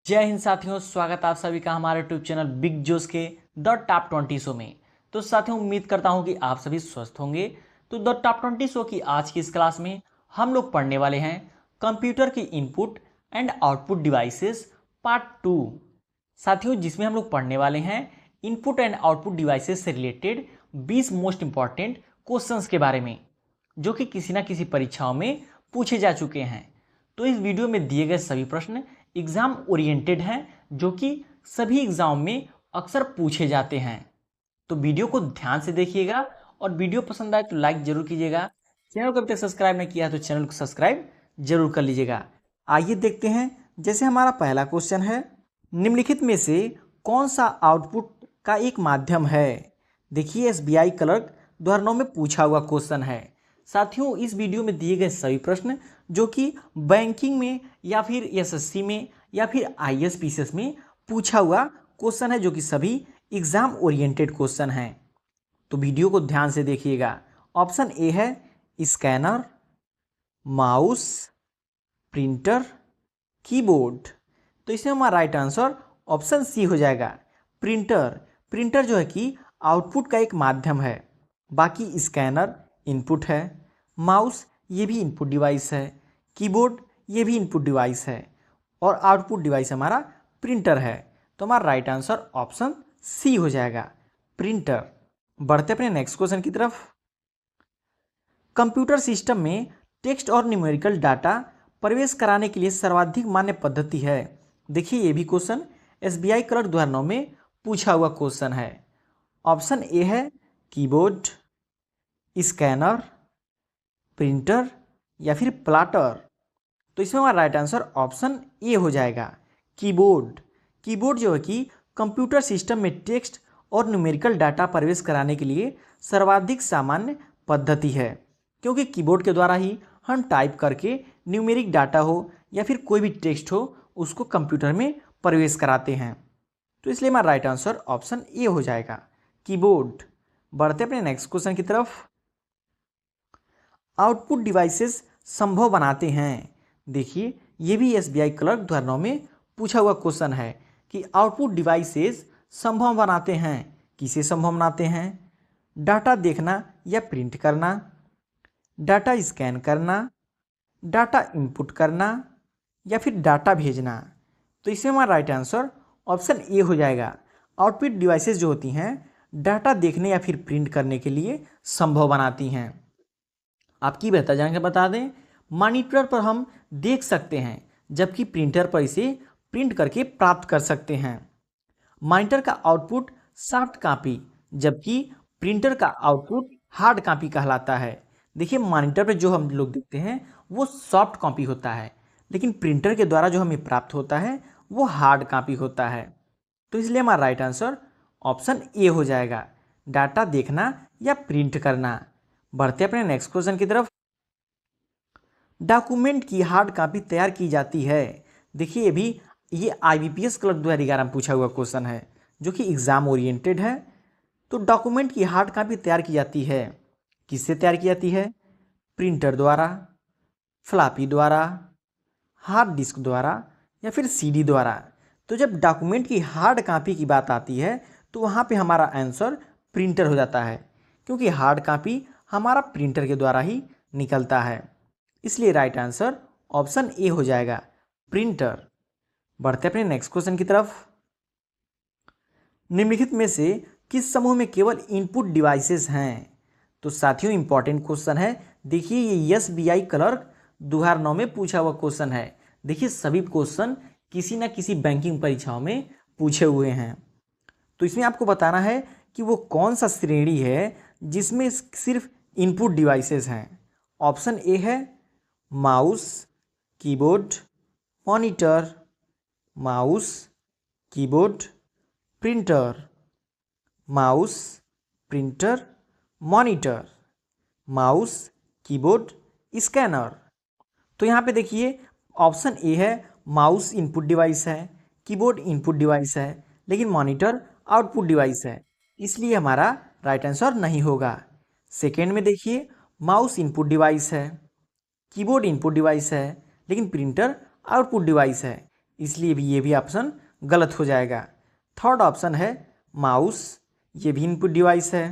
जय हिंद साथियों, स्वागत आप सभी का हमारे यूट्यूब चैनल बिग जोस के द टॉप 20 शो में। तो साथियों, उम्मीद करता हूं कि आप सभी स्वस्थ होंगे। तो द टॉप 20 शो की आज की इस क्लास में हम लोग पढ़ने वाले हैं कंप्यूटर की input and output devices part 2। साथियों, जिसमें हम लोग पढ़ने वाले हैं इनपुट एंड आउटपुट डिवाइसेस से रिलेटेड 20 मोस्ट इंपॉर्टेंट क्वेश्चंस के बारे में, जो कि किसी ना किसी परीक्षाओं में पूछे जा चुके हैं। तो इस वीडियो में दिए गए सभी प्रश्न एग्जाम ओरिएंटेड हैं, जो कि सभी एग्जाम में अक्सर पूछे जाते हैं। तो वीडियो को ध्यान से देखिएगा और वीडियो पसंद आए तो लाइक जरूर कीजिएगा। चैनल को अभी तक सब्सक्राइब नहीं किया है तो चैनल को सब्सक्राइब जरूर कर लीजिएगा। आइए देखते हैं। जैसे हमारा पहला क्वेश्चन है, निम्नलिखित में से कौन सा आउटपुट का एक माध्यम है। देखिए, एसबीआई क्लर्क 2009 में पूछा हुआ क्वेश्चन है। साथियों, इस वीडियो में दिए गए सभी प्रश्न जो कि बैंकिंग में या फिर एसएससी में या फिर आईएएस में पूछा हुआ क्वेश्चन है, जो कि सभी एग्जाम ओरिएंटेड क्वेश्चन हैं। तो वीडियो को ध्यान से देखिएगा। ऑप्शन ए है स्कैनर, माउस, प्रिंटर, कीबोर्ड। तो इसमें हमारा राइट आंसर ऑप्शन सी हो जाएगा, प्रिंटर। प्रिंटर जो है कि आउटपुट का एक माध्यम है। बाकी स्कैनर इनपुट है, माउस ये भी इनपुट डिवाइस है, कीबोर्ड ये भी इनपुट डिवाइस है और आउटपुट डिवाइस हमारा प्रिंटर है। तो हमारा राइट आंसर ऑप्शन सी हो जाएगा, प्रिंटर। बढ़ते अपने नेक्स्ट क्वेश्चन की तरफ। कंप्यूटर सिस्टम में टेक्स्ट और न्यूमेरिकल डाटा प्रवेश कराने के लिए सर्वाधिक मान्य पद्धति है। देखिए, ये भी क्वेश्चन एसबीआई क्लर्क 2009 में पूछा हुआ क्वेश्चन है। ऑप्शन ए है कीबोर्ड, स्कैनर, प्रिंटर या फिर प्लाटर। तो इसमें हमारा राइट आंसर ऑप्शन ए हो जाएगा, कीबोर्ड। कीबोर्ड जो है कि कंप्यूटर सिस्टम में टेक्स्ट और न्यूमेरिकल डाटा प्रवेश कराने के लिए सर्वाधिक सामान्य पद्धति है, क्योंकि कीबोर्ड के द्वारा ही हम टाइप करके न्यूमेरिक डाटा हो या फिर कोई भी टेक्स्ट हो उसको कंप्यूटर में प्रवेश कराते हैं। तो इसलिए हमारा राइट आंसर ऑप्शन ए हो जाएगा, कीबोर्ड। बढ़ते अपने नेक्स्ट क्वेश्चन की तरफ। आउटपुट डिवाइसेस संभव बनाते हैं। देखिए, ये भी एसबीआई क्लर्क 2009 में पूछा हुआ क्वेश्चन है कि आउटपुट डिवाइसेस संभव बनाते हैं। किसे संभव बनाते हैं? डाटा देखना या प्रिंट करना, डाटा स्कैन करना, डाटा इनपुट करना या फिर डाटा भेजना। तो इसमें हमारा राइट आंसर ऑप्शन ए हो जाएगा। आउटपुट डिवाइसेस जो होती हैं डाटा देखने या फिर प्रिंट करने के लिए संभव बनाती हैं। आपकी बेहतर जानकारी बता दें, मॉनिटर पर हम देख सकते हैं, जबकि प्रिंटर पर इसे प्रिंट करके प्राप्त कर सकते हैं। मॉनिटर का आउटपुट सॉफ्ट कॉपी, जबकि प्रिंटर का आउटपुट हार्ड कॉपी कहलाता है। देखिए, मॉनिटर पर जो हम लोग देखते हैं वो सॉफ्ट कॉपी होता है, लेकिन प्रिंटर के द्वारा जो हमें प्राप्त होता है वो हार्ड कॉपी होता है। तो इसलिए हमारा राइट आंसर ऑप्शन ए हो जाएगा, डाटा देखना या प्रिंट करना। बढ़ते अपने नेक्स्ट क्वेश्चन की तरफ। डॉक्यूमेंट की हार्ड कॉपी तैयार की जाती है। देखिए, ये आईबीपीएस क्लर्क 2011 में पूछा हुआ क्वेश्चन है, जो कि एग्जाम ओरिएंटेड है। तो डॉक्यूमेंट की हार्ड कॉपी तैयार की जाती है, किससे तैयार की जाती है? प्रिंटर द्वारा, फ्लॉपी द्वारा, हार्ड डिस्क द्वारा या फिर सीडी द्वारा। तो जब डॉक्यूमेंट की हार्ड कॉपी की बात आती है तो वहाँ पे हमारा आंसर प्रिंटर हो जाता है, क्योंकि हार्ड कॉपी हमारा प्रिंटर के द्वारा ही निकलता है। इसलिए राइट आंसर ऑप्शन ए हो जाएगा, प्रिंटर। बढ़ते अपने नेक्स्ट क्वेश्चन की तरफ। निम्नलिखित में से किस समूह में केवल इनपुट डिवाइसेस हैं? तो साथियों, इंपॉर्टेंट क्वेश्चन है। देखिए, ये एसबीआई क्लर्क 2009 में पूछा हुआ क्वेश्चन है। देखिए, सभी क्वेश्चन किसी न किसी बैंकिंग परीक्षाओं में पूछे हुए हैं। तो इसमें आपको बताना है कि वो कौन सा श्रेणी है जिसमें सिर्फ इनपुट डिवाइसेस हैं। ऑप्शन ए है mouse, keyboard, monitor, mouse, keyboard, printer, mouse, printer, monitor, mouse, keyboard, scanner. तो यहाँ पे देखिए, ऑप्शन ए है माउस इनपुट डिवाइस है, कीबोर्ड इनपुट डिवाइस है, लेकिन मॉनिटर आउटपुट डिवाइस है, इसलिए हमारा राइट आंसर नहीं होगा। सेकेंड में देखिए, माउस इनपुट डिवाइस है, कीबोर्ड इनपुट डिवाइस है, लेकिन प्रिंटर आउटपुट डिवाइस है, इसलिए भी ये भी ऑप्शन गलत हो जाएगा। थर्ड ऑप्शन है माउस, ये भी इनपुट डिवाइस है।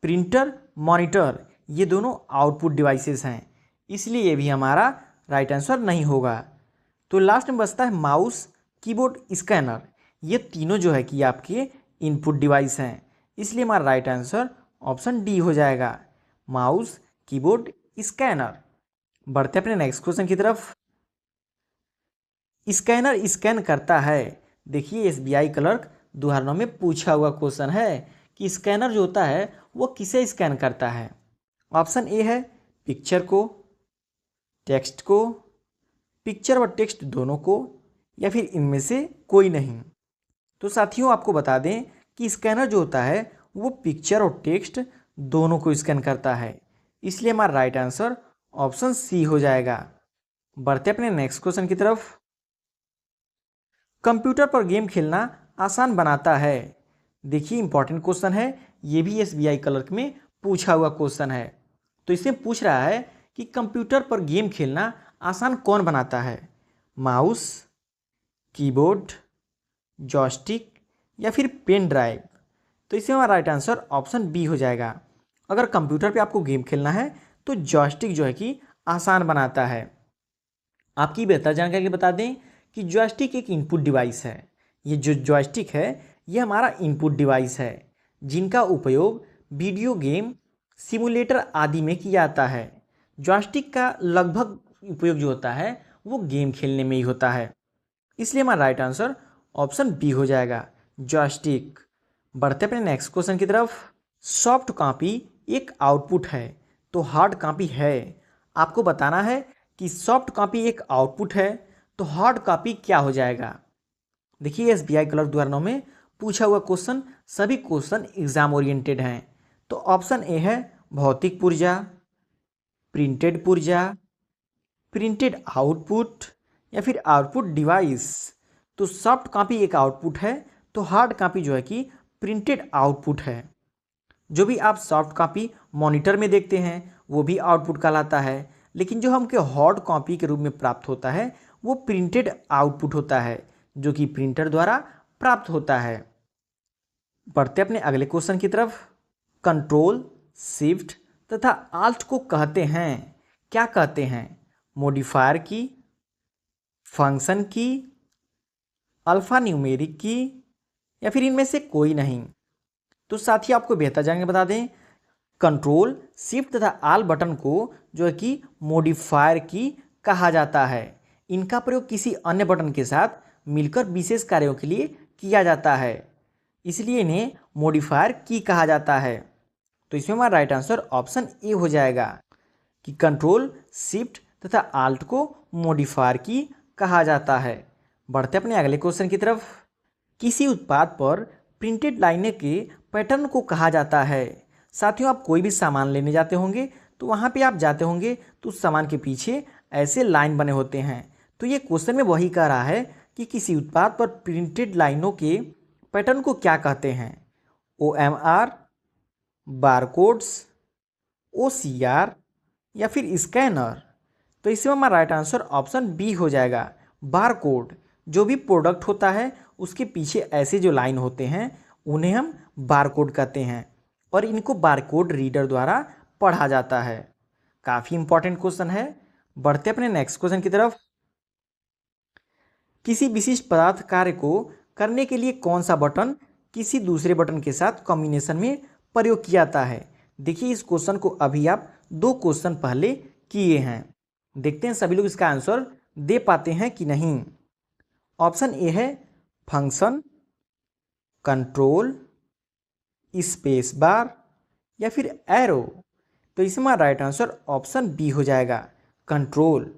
प्रिंटर, मॉनिटर, ये दोनों आउटपुट डिवाइसेस हैं, इसलिए ये भी हमारा राइट आंसर नहीं होगा। तो लास्ट में बचता है माउस, कीबोर्ड, स्कैनर, ये तीनों जो है कि आपके इनपुट डिवाइस हैं, इसलिए हमारा राइट आंसर ऑप्शन डी हो जाएगा, माउस, कीबोर्ड, स्कैनर। बढ़ते अपने नेक्स्ट क्वेश्चन की तरफ। स्कैनर स्कैन करता है। देखिए एसबीआई क्लर्क 2009 में पूछा हुआ क्वेश्चन है कि स्कैनर जो होता है वो किसे स्कैन करता है। ऑप्शन ए है पिक्चर को, टेक्स्ट को, पिक्चर व टेक्स्ट दोनों को, या फिर इनमें से कोई नहीं। तो साथियों आपको बता दें कि स्कैनर जो होता है वो पिक्चर और टेक्स्ट दोनों को स्कैन करता है, इसलिए हमारा राइट आंसर ऑप्शन सी हो जाएगा। बढ़ते अपने नेक्स्ट क्वेश्चन की तरफ। कंप्यूटर पर गेम खेलना आसान बनाता है। देखिए इंपॉर्टेंट क्वेश्चन है, ये भी एसबीआई क्लर्क में पूछा हुआ क्वेश्चन है। तो इसमें पूछ रहा है कि कंप्यूटर पर गेम खेलना आसान कौन बनाता है, माउस, कीबोर्ड, जॉयस्टिक, या फिर पेन ड्राइव। तो इसमें हमारा राइट आंसर ऑप्शन बी हो जाएगा। अगर कंप्यूटर पे आपको गेम खेलना है तो जॉयस्टिक जो है कि आसान बनाता है। आपकी बेहतर जानकारी के लिए बता दें कि जॉयस्टिक एक इनपुट डिवाइस है। ये जो जॉयस्टिक है ये हमारा इनपुट डिवाइस है, जिनका उपयोग वीडियो गेम, सिमुलेटर आदि में किया जाता है। जॉयस्टिक का लगभग उपयोग जो होता है वो गेम खेलने में ही होता है, इसलिए हमारा राइट आंसर ऑप्शन बी हो जाएगा, जॉयस्टिक। बढ़ते अपने नेक्स्ट क्वेश्चन की तरफ। सॉफ्ट कॉपी एक आउटपुट है तो हार्ड कॉपी है। आपको बताना है कि सॉफ्ट कॉपी एक आउटपुट है तो हार्ड कॉपी क्या हो जाएगा। देखिए एसबीआई क्लर्क 2009 में पूछा हुआ क्वेश्चन, सभी क्वेश्चन एग्जाम ओरिएंटेड हैं। तो ऑप्शन ए है भौतिक पुर्जा, प्रिंटेड पुर्जा, प्रिंटेड आउटपुट, या फिर आउटपुट डिवाइस। तो सॉफ्ट कॉपी एक आउटपुट है तो हार्ड कॉपी जो है कि प्रिंटेड आउटपुट है। जो भी आप सॉफ्ट कॉपी मॉनिटर में देखते हैं वो भी आउटपुट कहलाता है, लेकिन जो हमके हार्ड कॉपी के रूप में प्राप्त होता है वो प्रिंटेड आउटपुट होता है, जो कि प्रिंटर द्वारा प्राप्त होता है। बढ़ते अपने अगले क्वेश्चन की तरफ। कंट्रोल, शिफ्ट तथा आल्ट को कहते हैं, क्या कहते हैं, मॉडिफायर की, फंक्शन की, अल्फा न्यूमेरिक की, या फिर इनमें से कोई नहीं। तो साथियों आपको बेहतर जानकर बता दें, कंट्रोल, शिफ्ट तथा आल बटन को जो है कि मॉडिफायर की कहा जाता है। इनका प्रयोग किसी अन्य बटन के साथ मिलकर विशेष कार्यों के लिए किया जाता है, इसलिए इन्हें मॉडिफायर की कहा जाता है। तो इसमें हमारा राइट आंसर ऑप्शन ए हो जाएगा कि कंट्रोल, शिफ्ट तथा आल्ट को मॉडिफायर की कहा जाता है। बढ़ते अपने अगले क्वेश्चन की तरफ। किसी उत्पाद पर प्रिंटेड लाइनें के पैटर्न को कहा जाता है। साथियों आप कोई भी सामान लेने जाते होंगे तो वहाँ पे आप जाते होंगे तो उस सामान के पीछे ऐसे लाइन बने होते हैं। तो ये क्वेश्चन में वही कह रहा है कि किसी उत्पाद पर प्रिंटेड लाइनों के पैटर्न को क्या कहते हैं, OMR, बारकोड्स, OCR, या फिर स्कैनर। तो इसमें हमारा राइट आंसर ऑप्शन बी हो जाएगा, बारकोड। जो भी प्रोडक्ट होता है उसके पीछे ऐसे जो लाइन होते हैं उन्हें हम बारकोड कहते हैं, और इनको बारकोड रीडर द्वारा पढ़ा जाता है। काफ़ी इंपॉर्टेंट क्वेश्चन है। बढ़ते अपने नेक्स्ट क्वेश्चन की तरफ। किसी विशिष्ट पदार्थ कार्य को करने के लिए कौन सा बटन किसी दूसरे बटन के साथ कॉम्बिनेशन में प्रयोग किया जाता है। देखिए इस क्वेश्चन को अभी आप 2 क्वेश्चन पहले किए हैं, देखते हैं सभी लोग इसका आंसर दे पाते हैं कि नहीं। ऑप्शन ए है फंक्शन, कंट्रोल, स्पेस बार, या फिर एरो। तो इसमें हमारा राइट आंसर ऑप्शन बी हो जाएगा, कंट्रोल।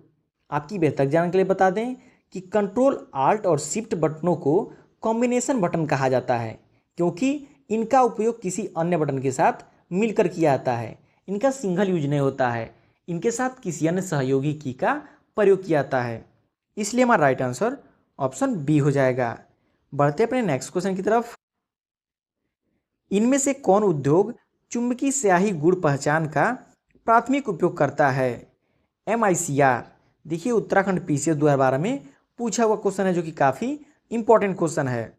आपकी बेहतर जानकारी के लिए बता दें कि कंट्रोल, आल्ट और शिफ्ट बटनों को कॉम्बिनेशन बटन कहा जाता है, क्योंकि इनका उपयोग किसी अन्य बटन के साथ मिलकर किया जाता है। इनका सिंगल यूज नहीं होता है, इनके साथ किसी अन्य सहयोगी की का प्रयोग किया जाता है, इसलिए हमारा राइट आंसर ऑप्शन बी हो जाएगा। बढ़ते अपने नेक्स्ट क्वेश्चन की तरफ। इनमें से कौन उद्योग चुंबकीय स्याही गुण पहचान का प्राथमिक उपयोग करता है, MICR। देखिए उत्तराखंड PCS 2012 में पूछा हुआ क्वेश्चन है, जो कि काफ़ी इंपॉर्टेंट क्वेश्चन है।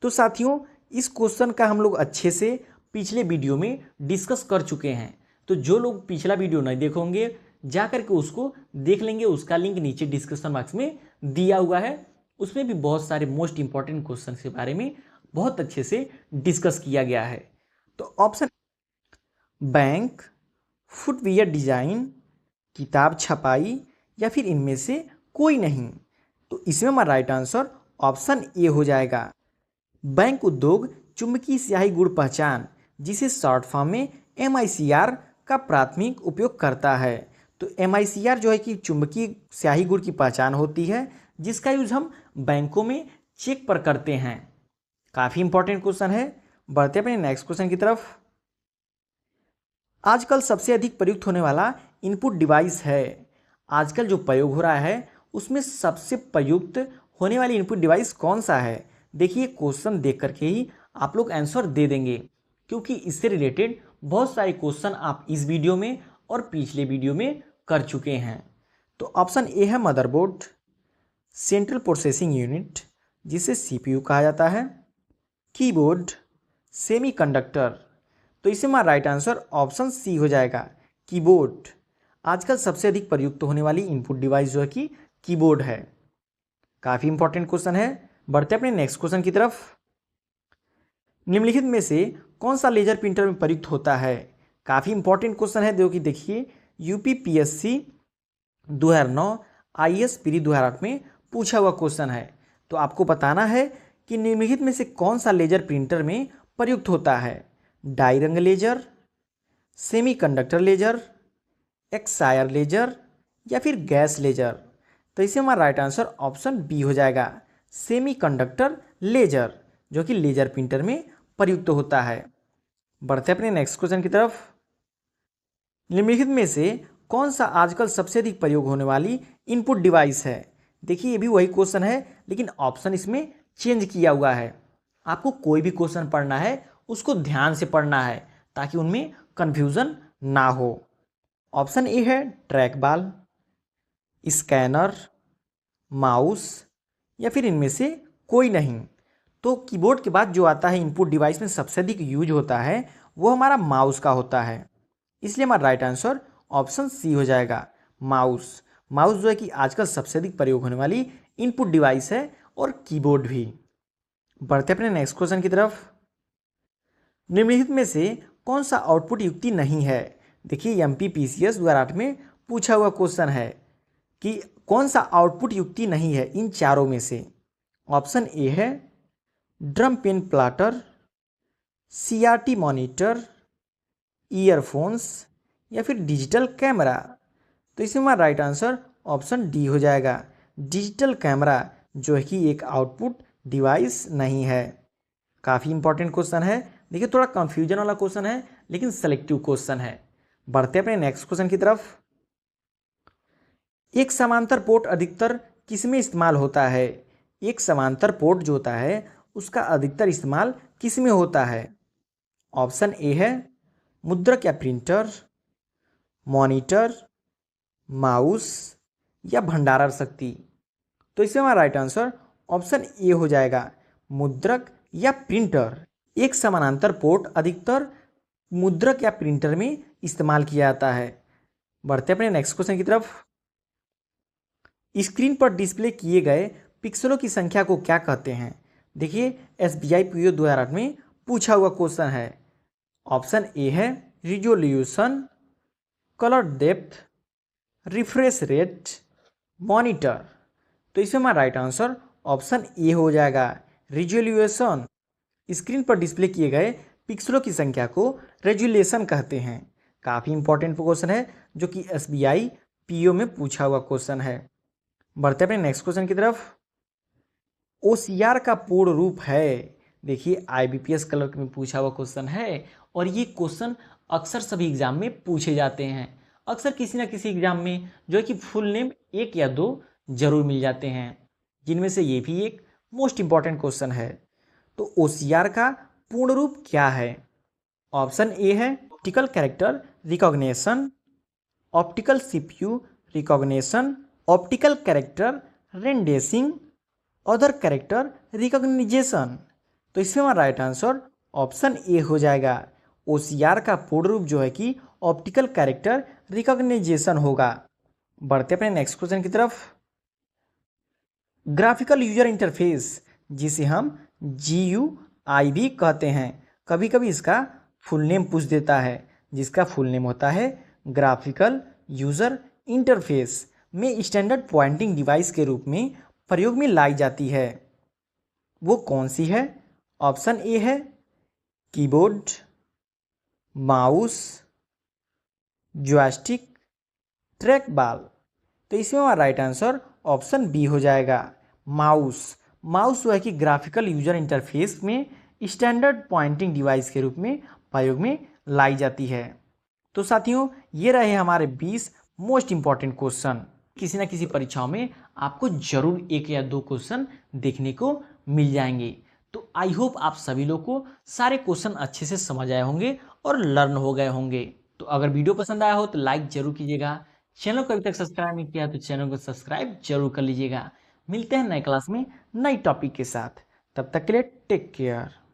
तो साथियों, इस क्वेश्चन का हम लोग अच्छे से पिछले वीडियो में डिस्कस कर चुके हैं। तो जो लोग पिछला वीडियो नहीं देखोगे, जा करके उसको देख लेंगे। उसका लिंक नीचे डिस्क्रिप्शन बॉक्स में दिया हुआ है। उसमें भी बहुत सारे मोस्ट इंपॉर्टेंट क्वेश्चन के बारे में बहुत अच्छे से डिस्कस किया गया है। तो ऑप्शन बैंक, फुटवियर डिजाइन, किताब छपाई या फिर इनमें से कोई नहीं। तो इसमें हमारा राइट आंसर ऑप्शन ए हो जाएगा। बैंक उद्योग चुंबकीय स्याही गुण पहचान, जिसे शॉर्ट फॉर्म में MICR का प्राथमिक उपयोग करता है। तो MICR जो है कि चुंबकीय स्याही गुण की पहचान होती है, जिसका यूज हम बैंकों में चेक पर करते हैं। काफ़ी इंपॉर्टेंट क्वेश्चन है। बढ़ते अपने नेक्स्ट क्वेश्चन की तरफ। आजकल सबसे अधिक प्रयुक्त होने वाला इनपुट डिवाइस है। आजकल जो प्रयोग हो रहा है उसमें सबसे प्रयुक्त होने वाली इनपुट डिवाइस कौन सा है? देखिए, क्वेश्चन देख करके ही आप लोग आंसर दे देंगे, क्योंकि इससे रिलेटेड बहुत सारे क्वेश्चन आप इस वीडियो में और पिछले वीडियो में कर चुके हैं। तो ऑप्शन ए है मदरबोर्ड, सेंट्रल प्रोसेसिंग यूनिट, जिसे CPU कहा जाता है, कीबोर्ड, सेमीकंडक्टर। तो इसे हमारा राइट आंसर ऑप्शन सी हो जाएगा, कीबोर्ड। आजकल सबसे अधिक प्रयुक्त होने वाली इनपुट डिवाइस जो है कि कीबोर्ड है। काफ़ी इंपॉर्टेंट क्वेश्चन है। बढ़ते अपने नेक्स्ट क्वेश्चन की तरफ। निम्नलिखित में से कौन सा लेजर प्रिंटर में प्रयुक्त होता है? काफ़ी इंपॉर्टेंट क्वेश्चन है, जो कि देखिए UPPSC 2009 IAS प्री 2008 में पूछा हुआ क्वेश्चन है। तो आपको बताना है कि निम्नलिखित में से कौन सा लेजर प्रिंटर में प्रयुक्त होता है? डाई रंग लेजर, सेमीकंडक्टर लेजर, एक्सायर लेजर या फिर गैस लेजर। तो इसे हमारा राइट आंसर ऑप्शन बी हो जाएगा, सेमीकंडक्टर लेजर, जो कि लेजर प्रिंटर में प्रयुक्त होता है। बढ़ते अपने नेक्स्ट क्वेश्चन की तरफ। निम्नलिखित में से कौन सा आजकल सबसे अधिक प्रयोग होने वाली इनपुट डिवाइस है? देखिए, ये भी वही क्वेश्चन है, लेकिन ऑप्शन इसमें चेंज किया हुआ है। आपको कोई भी क्वेश्चन पढ़ना है उसको ध्यान से पढ़ना है, ताकि उनमें कंफ्यूजन ना हो। ऑप्शन ए है ट्रैक बॉल, स्कैनर, माउस या फिर इनमें से कोई नहीं। तो कीबोर्ड के बाद जो आता है इनपुट डिवाइस में सबसे अधिक यूज होता है, वो हमारा माउस का होता है। इसलिए हमारा राइट आंसर ऑप्शन सी हो जाएगा, माउस। माउस जो है कि आजकल सबसे अधिक प्रयोग होने वाली इनपुट डिवाइस है, और कीबोर्ड भी। बढ़ते अपने नेक्स्ट क्वेश्चन की तरफ। निम्नलिखित में से कौन सा आउटपुट युक्ति नहीं है? देखिए, MPPCS 2008 में पूछा हुआ क्वेश्चन है कि कौन सा आउटपुट युक्ति नहीं है इन चारों में से। ऑप्शन ए है drum pen plotter, CRT monitor, earphones या फिर डिजिटल कैमरा। तो इसमें हमारा राइट आंसर ऑप्शन डी हो जाएगा, डिजिटल कैमरा, जो है कि एक आउटपुट डिवाइस नहीं है। काफ़ी इंपॉर्टेंट क्वेश्चन है। देखिए, थोड़ा कंफ्यूजन वाला क्वेश्चन है, लेकिन सेलेक्टिव क्वेश्चन है। बढ़ते अपने नेक्स्ट क्वेश्चन की तरफ। एक समांतर पोर्ट अधिकतर किसमें इस्तेमाल होता है? एक समांतर पोर्ट जो होता है उसका अधिकतर इस्तेमाल किसमें होता है? ऑप्शन ए है मुद्रक या प्रिंटर, मॉनिटर, माउस या भंडारण शक्ति। तो इसमें हमारा राइट आंसर ऑप्शन ए हो जाएगा, मुद्रक या प्रिंटर। एक समानांतर पोर्ट अधिकतर मुद्रक या प्रिंटर में इस्तेमाल किया जाता है। बढ़ते अपने नेक्स्ट क्वेश्चन की तरफ। स्क्रीन पर डिस्प्ले किए गए पिक्सलों की संख्या को क्या कहते हैं? देखिए, SBI PO 2008 में पूछा हुआ क्वेश्चन है। ऑप्शन ए है resolution, colour depth, refresh rate, monitor. तो इसमें हमारा राइट आंसर ऑप्शन ए हो जाएगा, रिजोल्यूशन। स्क्रीन पर डिस्प्ले किए गए पिक्सलों की संख्या को रेजुलेशन कहते हैं। काफ़ी इंपॉर्टेंट क्वेश्चन है, जो कि SBI PO में पूछा हुआ क्वेश्चन है। बढ़ते अपने नेक्स्ट क्वेश्चन की तरफ। OCR का पूर्ण रूप है। देखिए, IBPS क्लर्क में पूछा हुआ क्वेश्चन है, और ये क्वेश्चन अक्सर सभी एग्जाम में पूछे जाते हैं। अक्सर किसी ना किसी एग्जाम में जो है कि फुल नेम एक या दो जरूर मिल जाते हैं, जिनमें से ये भी एक मोस्ट इंपॉर्टेंट क्वेश्चन है। तो OCR का पूर्ण रूप क्या है? ऑप्शन ए है optical character recognition, optical CPU recognition, optical character rendering, other character recognization. तो इसमें हमारा राइट आंसर ऑप्शन ए हो जाएगा। OCR का पूर्ण रूप जो है कि ऑप्टिकल कैरेक्टर रिकॉग्निजेशन होगा। बढ़ते अपने नेक्स्ट क्वेश्चन की तरफ। ग्राफिकल यूजर इंटरफेस, जिसे हम GUI भी कहते हैं, कभी कभी इसका फुल नेम पूछ देता है, जिसका फुल नेम होता है ग्राफिकल यूजर इंटरफेस, में स्टैंडर्ड पॉइंटिंग डिवाइस के रूप में प्रयोग में लाई जाती है। वो कौन सी है? ऑप्शन ए है keyboard, mouse, joystick, track ball. तो इसमें हमारा राइट आंसर ऑप्शन बी हो जाएगा, माउस। माउस जो है कि ग्राफिकल यूजर इंटरफेस में स्टैंडर्ड पॉइंटिंग डिवाइस के रूप में प्रयोग में लाई जाती है। तो साथियों, ये रहे हमारे 20 मोस्ट इंपॉर्टेंट क्वेश्चन। किसी ना किसी परीक्षाओं में आपको जरूर एक या दो क्वेश्चन देखने को मिल जाएंगे। तो आई होप आप सभी लोग को सारे क्वेश्चन अच्छे से समझ आए होंगे और लर्न हो गए होंगे। तो अगर वीडियो पसंद आया हो तो लाइक जरूर कीजिएगा। चैनल को अभी तक सब्सक्राइब नहीं किया तो चैनल को सब्सक्राइब जरूर कर लीजिएगा। मिलते हैं नए क्लास में नई टॉपिक के साथ। तब तक के लिए टेक केयर।